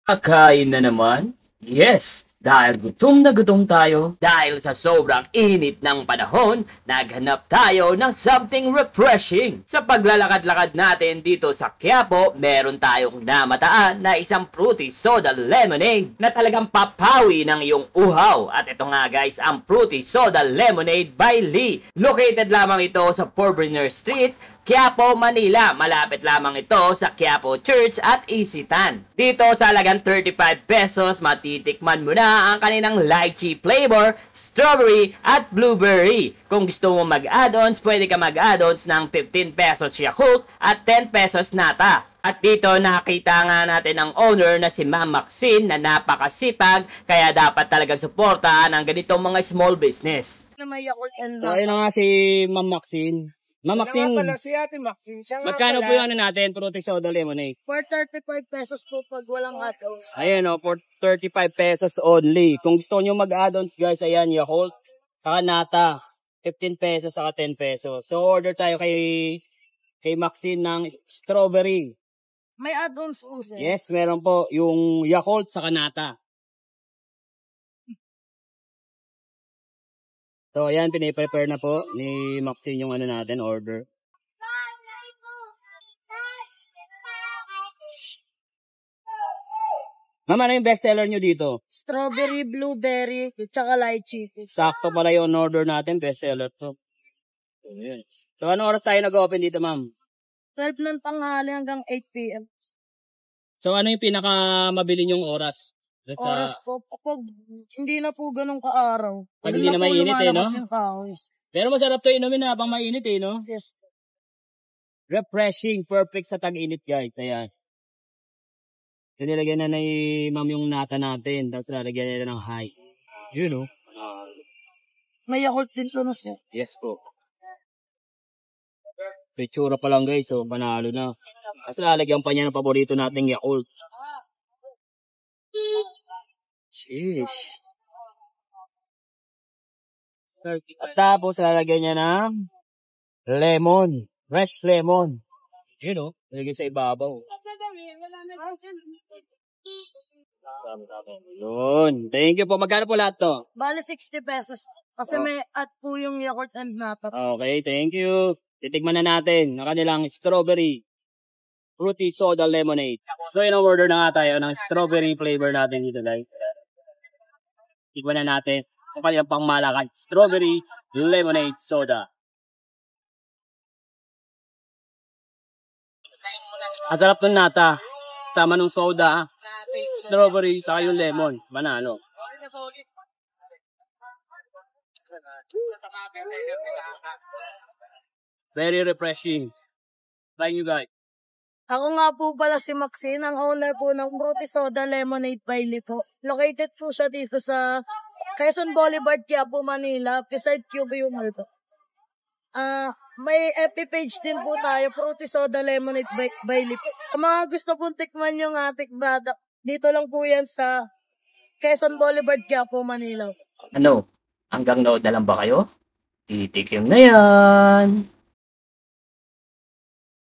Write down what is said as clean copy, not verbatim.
Kakain na naman? Yes! Dahil gutom na gutom tayo, dahil sa sobrang init ng panahon, naghanap tayo ng something refreshing. Sa paglalakad-lakad natin dito sa Quiapo, meron tayong namataan na isang fruity soda lemonade na talagang papawi ng iyong uhaw. At ito nga guys, ang fruity soda lemonade by Lee. Located lamang ito sa Forbrenner Street, Quiapo, Manila. Malapit lamang ito sa Quiapo Church at Isitan. Dito sa halagang 35 pesos, matitikman mo na ang kaninang lychee flavor, strawberry at blueberry. Kung gusto mo mag-add-ons, pwede ka mag-add-ons ng 15 pesos Yakult at 10 pesos Nata. At dito nakita nga natin ang owner na si Ma'am Maxine na napakasipag, kaya dapat talagang suportahan ang ganitong mga small business. Na may Yakult and So, ayun na nga si Ma'am Maxine. Ma'am Maxine, pala si Ate Maxine. Siya nga magkano po pala, yung ano natin, fruity soda lemonade? for 35 pesos po pag walang add-ons. Ayan o, for 35 pesos only. Kung gusto nyo mag-add-ons guys, ayan, Yakult, saka Nata, 15 pesos, saka 10 pesos. So, order tayo kay Maxine ng strawberry. May add-ons po sir. Yes, meron po yung Yakult, saka Nata. So, ayan, piniprepare na po ni Maxine yung ano natin, order. Ma'am, ano yung bestseller nyo dito? Strawberry, blueberry, tsaka lychee. Sakto pala yung order natin, bestseller to. Ayan. So, ano oras tayo nag-open dito, ma'am? 12 ng tanghali hanggang 8 p.m. So, ano yung pinakamabili nyong oras? Oras po, kapag hindi na po ganun kaaraw. Pag hindi na mainit eh, no? Yung kahoys. Pero masarap to inumin habang mainit eh, no? Yes. Refreshing, perfect sa tag-init, guys. Ayan. So, nilagyan na ni ma'am yung nata natin. Tapos lalagyan nila ng high. Yun, no? May Yakult din to na sir. Yes po. Pitsura pa lang, guys. So, panalo na. Tapos lalagyan pa niya ng paborito nating Yakult. Sheesh. At tapos lalagyan niya ng lemon. Fresh lemon. Yun o. Lagyan sa ibabaw. Yun. Thank you po. Magkano po lahat to? Bale 60 pesos. Kasi may add po yung Yakult and Nata. Okay, thank you. Titigman na natin ang kanilang strawberry fruity soda lemonade. So, in-order na nga tayo ng strawberry flavor natin dito, guys. Tignan na natin kung kanilang pangmalakad. Strawberry lemonade soda. Ang sarap ng nata. Sama ng soda, strawberry, saka yung lemon. Banano. Very refreshing. Try nyo, guys. Ako nga po pala si Maxine, ang owner po ng Fruity Soda Lemonade by Lee po. Located po siya dito sa Quezon Boulevard, Quiapo, Manila, beside QB Mall po. May FB page din po tayo, Fruity Soda Lemonade by Lee po. Ang mga gusto pong tikman yung ating product, dito lang po yan sa Quezon Boulevard, Quiapo, Manila. Ano? Hanggang nood na lang ba kayo? Titikim na yan!